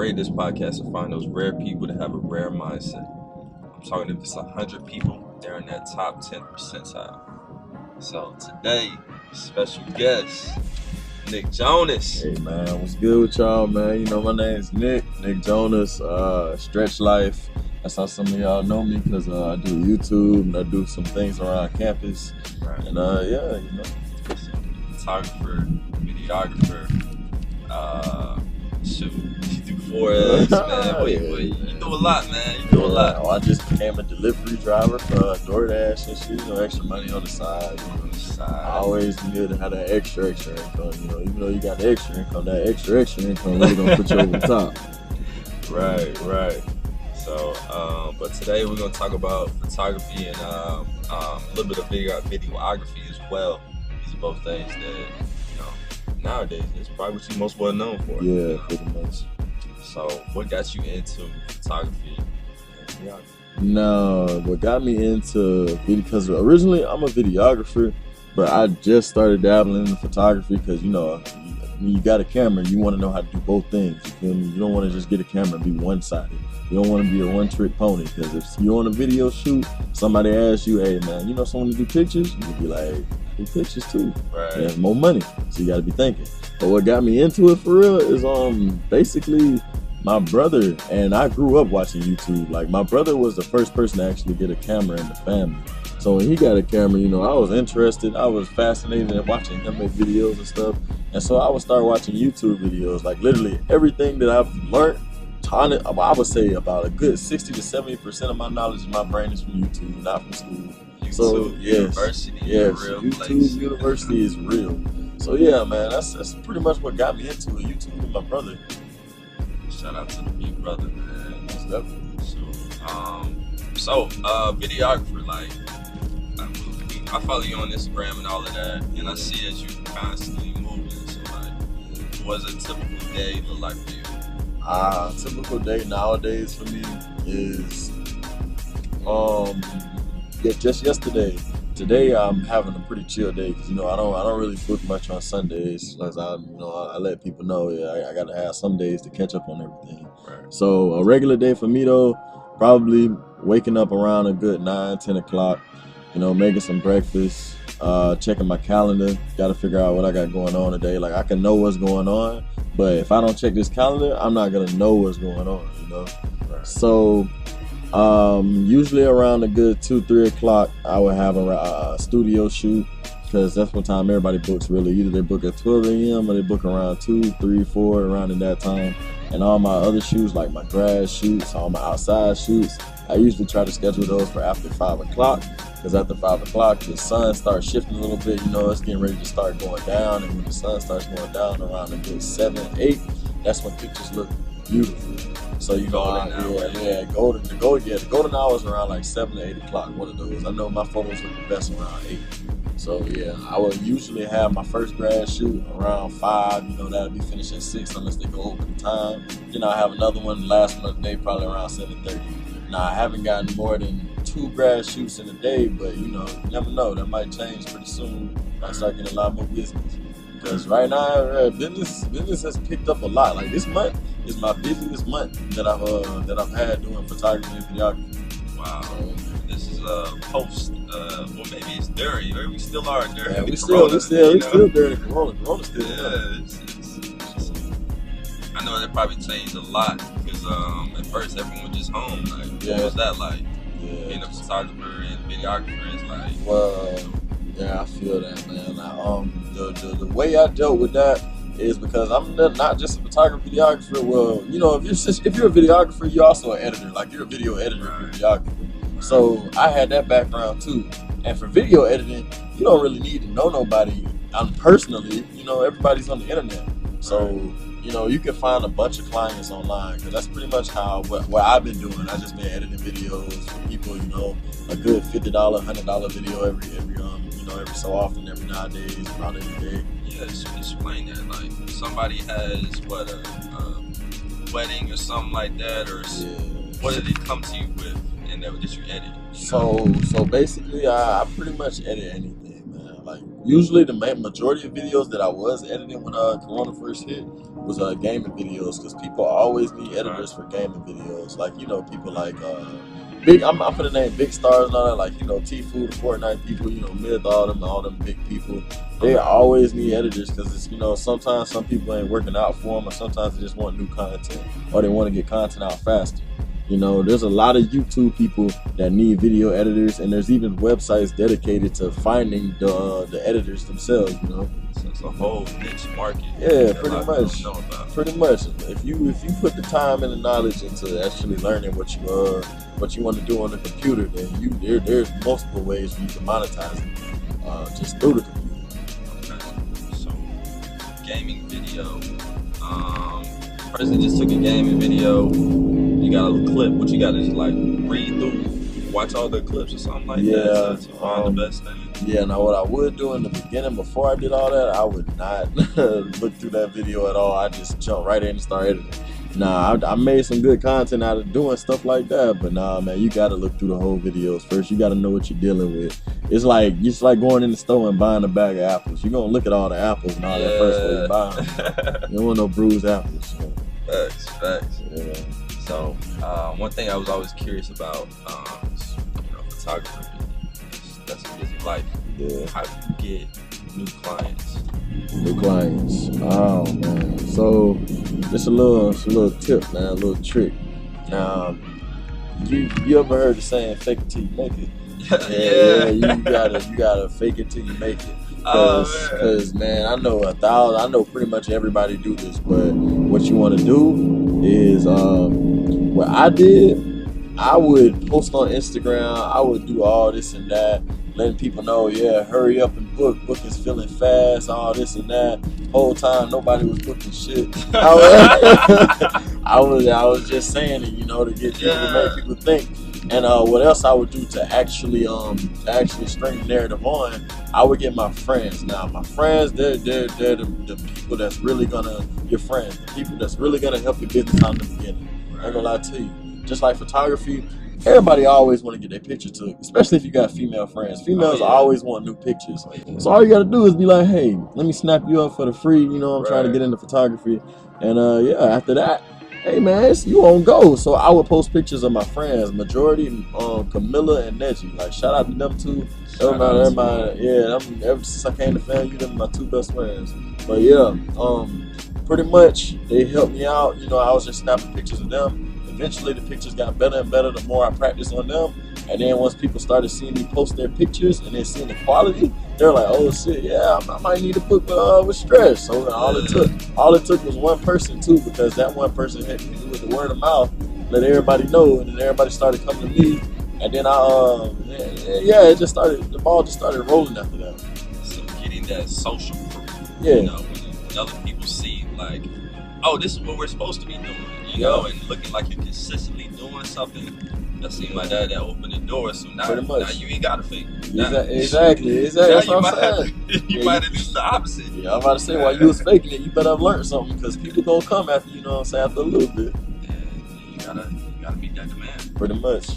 created this podcast to find those rare people that have a rare mindset. I'm talking if it's 100 people, they're in that top 10 percentile. So today, special guest, Nick Jonas. Hey man, what's good with y'all, man? You know, my name's Nick Jonas, Stretch Life. That's how some of y'all know me, because I do YouTube and I do some things around campus. Right. And yeah, you know. Photographer, videographer, shoot, you do 4X, man. You do a lot, man. You do a lot. I just became a delivery driver for DoorDash and shit, you know, extra money on the side. You know. I always need to have that extra income, you know. Even though you got the extra income, that extra income really gonna put you over the top. Right. So, but today we're gonna talk about photography and a little bit of videography as well. These are both things that, you know, nowadays it's probably what you're most well known for. Yeah, pretty much. So, what got you into photography and videography? No, what got me into video, because originally I'm a videographer, but I just started dabbling in photography because, you know, when you got a camera, you want to know how to do both things. You feel me? You don't want to just get a camera and be one-sided. You don't want to be a one-trick pony, because if you're on a video shoot, somebody asks you, hey man, you know someone to do pictures? You can be like, hey, do pictures too. Right. There's more money, so you got to be thinking. But what got me into it for real is basically my brother, and I grew up watching YouTube. Like, my brother was the first person to actually get a camera in the family. So when he got a camera, you know, I was interested. I was fascinated in watching him make videos and stuff. And so I would start watching YouTube videos. Like, literally everything that I've learned, I would say about a good 60 to 70% of my knowledge in my brain is from YouTube, not from school. YouTube University, yes, real YouTube place. University is real. So yeah, man, that's pretty much what got me into it. YouTube with my brother. Shout out to the big brother, man. Most definitely. So, videographer, like, I follow you on Instagram and all of that, and I see that you constantly moving. So, like, what's a typical day look like for you? Typical day nowadays for me is, just yesterday. Today I'm having a pretty chill day because, you know, I don't really book much on Sundays, because I let people know, I gotta have some days to catch up on everything. Right. So a regular day for me though, probably waking up around a good 9-10 o'clock, you know, making some breakfast, checking my calendar, gotta figure out what I got going on today. Like, I can know what's going on, but if I don't check this calendar, I'm not gonna know what's going on, you know. Right. So usually around a good 2-3 o'clock, I would have a studio shoot, because that's what time everybody books really. Either they book at 12 a.m. or they book around 2, 3, 4, around in that time. And all my other shoots, like my grad shoots, all my outside shoots, I usually try to schedule those for after 5 o'clock, because after 5 o'clock, the sun starts shifting a little bit. You know, it's getting ready to start going down, and when the sun starts going down around a good 7, 8, that's when pictures look beautiful. So, you know, the golden hours around like 7 to 8 o'clock, one of those. I know my photos look the best around 8. So yeah, I would usually have my first grad shoot around 5, you know, that'll be finished at 6 unless they go over the time. Then I'll have another one last one of the day, probably around 7:30. Now, I haven't gotten more than 2 grad shoots in a day, but you know, you never know, that might change pretty soon. I start getting a lot more business. Because right now, business has picked up a lot. Like, this month is my busiest month that I've had doing photography and videography. Wow. This is post, well, maybe it's during. Maybe we still are during. Yeah, we still during Corona. Corona's still I know that probably changed a lot, because at first everyone was just home. Like, what was that like? Yeah. Being a photographer and videographer is like. Well, yeah, I feel that, man. The way I dealt with that is because I'm not just a photographer, videographer. Well, you know, if you're a videographer, you're also an editor. Like, you're a video editor, and videographer. So I had that background too. And for video editing, you don't really need to know nobody. Personally, you know, everybody's on the internet. So, you know, you can find a bunch of clients online, because that's pretty much what I've been doing. I just been editing videos for people, you know, a good $50, $100 video every so often, every nowadays, about every day. Yeah, explain that. Like, somebody has a wedding or something like that, or what did it come to you with, and that you edit? So basically, I pretty much edit anything, man. Like, Usually the majority of videos that I was editing when Corona first hit was gaming videos, because people always need editors for gaming videos. Like, you know, people like big. I'm gonna name big stars and all that. Like, you know, Tfue, the Fortnite people. You know, Myth, all them big people. They always need editors, because it's, you know, sometimes some people ain't working out for them, or sometimes they just want new content, or they want to get content out faster. You know, there's a lot of YouTube people that need video editors, and there's even websites dedicated to finding the editors themselves. You know, So it's a whole niche market. yeah, that a pretty lot of people much. don't know about. Pretty much. If you put the time and the knowledge into actually learning what you want to do on the computer, then there's multiple ways for you to monetize it just through the computer. Okay. So, gaming video. Person just took a gaming video. You got a clip, but you got to just like read through, watch all the clips or something like that to find the best thing. Yeah, now what I would do in the beginning before I did all that, I would not look through that video at all. I just jump right in and start editing. Nah, I made some good content out of doing stuff like that, but nah, man, you got to look through the whole videos first. You got to know what you're dealing with. It's like going in the store and buying a bag of apples. You're gonna look at all the apples and all that first before you buy them. You don't want no bruised apples. So. Facts. Yeah. So, one thing I was always curious about, is, photography. That's a busy life. Yeah. How do you get new clients? New clients. Oh man. So just a little tip, man, a little trick. You ever heard the saying "fake it till you make it"? Yeah. You gotta fake it till you make it. Cause man, I know pretty much everybody do this, but what you want to do is what I did. I would post on Instagram. I would do all this and that, letting people know, yeah, hurry up and book. Booking's filling fast, all this and that. Whole time nobody was booking shit. I was just saying it, to get people to make people think. And what else I would do to actually string the narrative on, I would get my friends. Now my friends, they're the people that's really your friends, the people that's really gonna help your business out in the beginning. I ain't gonna lie to you. Just like photography, everybody always want to get their picture took, especially if you got female friends. Females always want new pictures. So all you gotta do is be like, hey, let me snap you up for the free. I'm trying to get into photography. And after that, hey man, you on go. So I would post pictures of my friends, majority Camilla and Neji. Like, shout out to them two. Everybody, ever since I came to FAMU, them are my two best friends. But yeah, pretty much they helped me out. I was just snapping pictures of them. Eventually the pictures got better and better the more I practiced on them. And then once people started seeing me post their pictures and then seeing the quality, they're like, oh shit, yeah, I might need to book with Stress. So all it took was one person too, because that one person hit me with the word of mouth, let everybody know, and then everybody started coming to me. And then the ball just started rolling after that. So getting that social proof. Yeah. When other people see like, oh, this is what we're supposed to be doing, and looking like you're consistently doing something. That seemed like that opened the door. So now you ain't gotta fake it. Exactly. That's what I'm saying. You might have done the opposite. Yeah, I'm about to say, while you was faking it, you better have learned something, because people gonna come after you. After a little bit. And you gotta meet that demand. Pretty much.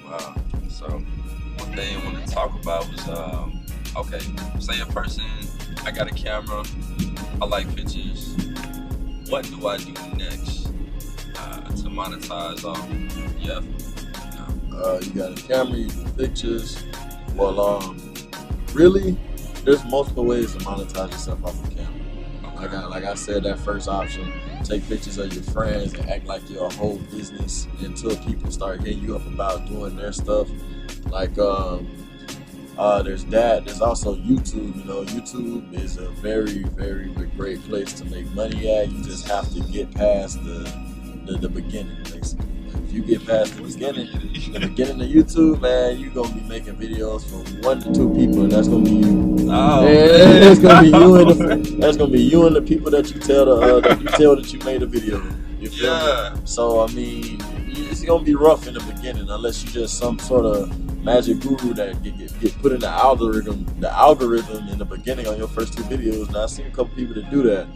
Wow. So one thing I want to talk about was say a person, I got a camera, I like pictures. What do I do next to monetize you got a camera, you do pictures. Well, really, there's multiple ways to monetize yourself off the camera. Like I said, that first option, take pictures of your friends and act like you're a whole business until people start hitting you up about doing their stuff. Like there's that. There's also YouTube. YouTube is a very, very great place to make money at. You just have to get past the beginning, basically. If you get past the beginning of YouTube, man, you're gonna be making videos for 1 to 2 people, and that's gonna be you. That's gonna be you that's gonna be you and the people that you tell that you made a video. You feel me? So I mean, it's gonna be rough in the beginning unless you just some sort of magic guru that get put in the algorithm in the beginning on your first 2 videos. Now I've seen a couple people that do that.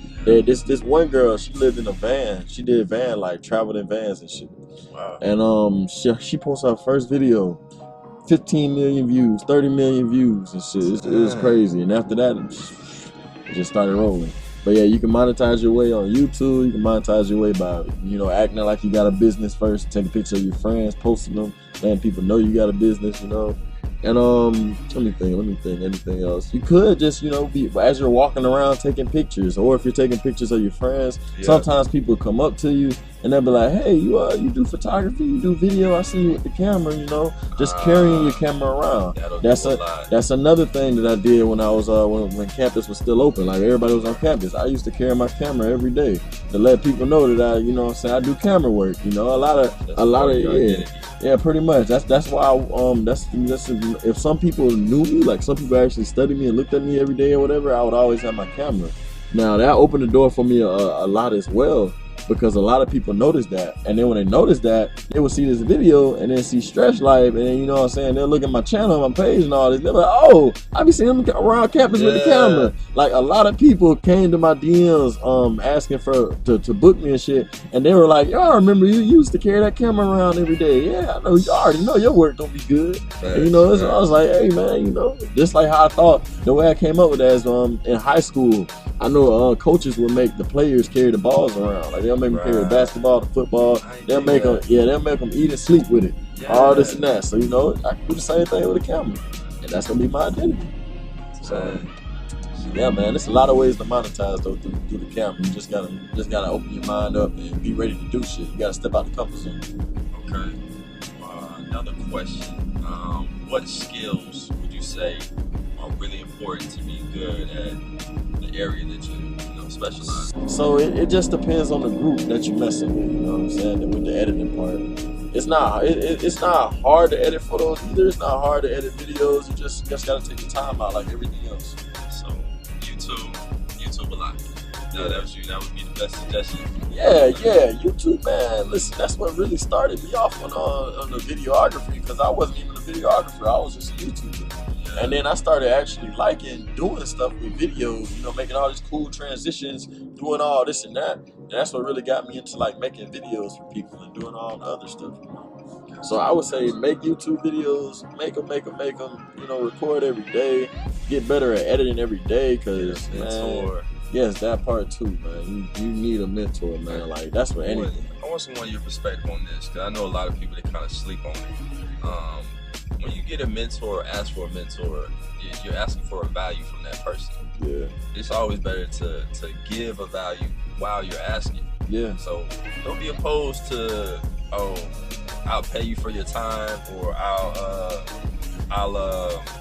This one girl, she lived in a van. She did traveled in vans and shit. Wow. And she posted her first video. 15 million views, 30 million views and shit. It was crazy. And after that, it just started rolling. But yeah, you can monetize your way on YouTube. You can monetize your way by, you know, acting like you got a business first, taking pictures of your friends, posting them, letting people know you got a business, you know. And let me think, anything else. You could just, you know, be as you're walking around taking pictures, or if you're taking pictures of your friends, sometimes people come up to you and they'll be like, hey, you do photography, you do video, I see you with the camera, you know, just carrying your camera around. That's another thing that I did when I was when campus was still open. Like everybody was on campus, I used to carry my camera every day to let people know that I, you know what I'm saying, I do camera work, you know, a lot of yeah, pretty much. That's why that's if some people knew me, like some people actually studied me and looked at me every day or whatever, I would always have my camera. Now that opened the door for me a lot as well, because a lot of people noticed that, and then when they noticed that, they would see this video and then see Stretch Life, and then, you know what I'm saying, they'll look at my channel, my page and all this, they're like, oh, I be seeing them around campus with the camera. Like a lot of people came to my DMs asking to book me and shit, and they were like, yo, I remember you used to carry that camera around every day. Yeah, I know, you already know your work don't be good. And, you know, I was like, hey man, you know, just like how I thought, the way I came up with that is in high school, I know coaches would make the players carry the balls around. Like they'll make them carry the basketball, the football. They'll make them eat and sleep with it. All this and that. So, you know, I can do the same thing with a camera, and that's gonna be my identity. So yeah, man, there's a lot of ways to monetize though through the camera. You just gotta open your mind up and be ready to do shit. You gotta step out the comfort zone. Okay. Another question. What skills would you say are really important to be good at the area that you specialize? So it just depends on the group that you're messing with, you know what I'm saying, with the editing part. It's not hard to edit photos either. It's not hard to edit videos. You just gotta take your time out like everything else. So YouTube a lot. That would be the best suggestion. Yeah, YouTube, man. Listen, that's what really started me off on the videography, because I wasn't even a videographer. I was just a YouTuber. And then I started actually liking doing stuff with videos, you know, making all these cool transitions, doing all this and that. And that's what really got me into like making videos for people and doing all the other stuff, you know. So I would say make YouTube videos, make them, you know, record every day, get better at editing every day, because, man, yes, that part too, man. You need a mentor, man. Like, that's for anything. I want some of your perspective on this, because I know a lot of people that kind of sleep on it. When you get a mentor or ask for a mentor, you're asking for a value from that person. Yeah. It's always better to give a value while you're asking. Yeah. So don't be opposed to, oh, I'll pay you for your time, or I'll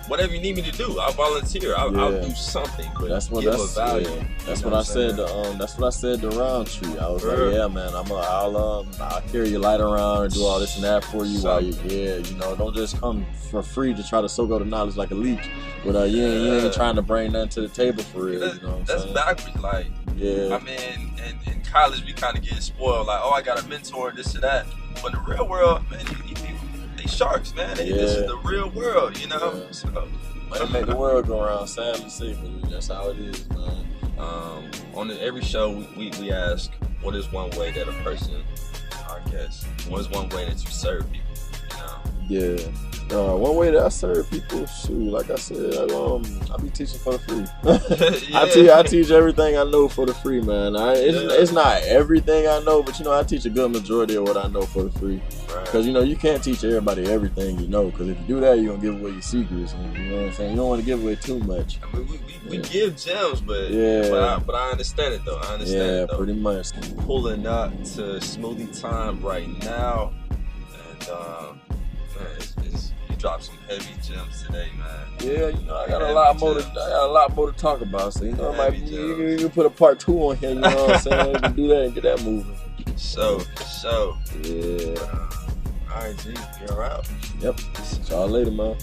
whatever you need me to do. I'll volunteer. I'll do something. But that's what give a value. Yeah. That's what I said. That's what I said to Roundtree. I was like, yeah, man, I'll carry your light around and do all this and that for you while you, you know, don't just come for free to try to soak up the knowledge like a leech. But you ain't trying to bring nothing to the table for real. You know what I'm that's saying? Backwards. Like, I mean, in college we kind of get spoiled. Like, oh, I got a mentor, this or that. But in the real world, man, they sharks, man. This is the real world, you know. Yeah. So money make the world go around. Sadly, say, but that's how it is, man. On every show, we ask, what is one way that a person, I guess, what is one way that you serve people? You know? Yeah. One way that I serve people, shoot, like I said, I be teaching for the free. I teach everything I know for the free, man. It's not everything I know, but you know, I teach a good majority of what I know for the free. Because you know, you can't teach everybody everything you know, because if you do that, you're gonna give away your secrets. And, you know what I'm saying? You don't want to give away too much. I mean, we give gems, but I understand it though. I understand it though. Pretty much. Pulling up to Smoothie Time right now, and man, you dropped some heavy gems today, man. Yeah, you know, I got a lot more to talk about. So you know, you can put a part 2 on here. You know what I'm saying? We can do that and get that moving. So. Yeah. All right, G, you're out. Yep. See y'all later, man.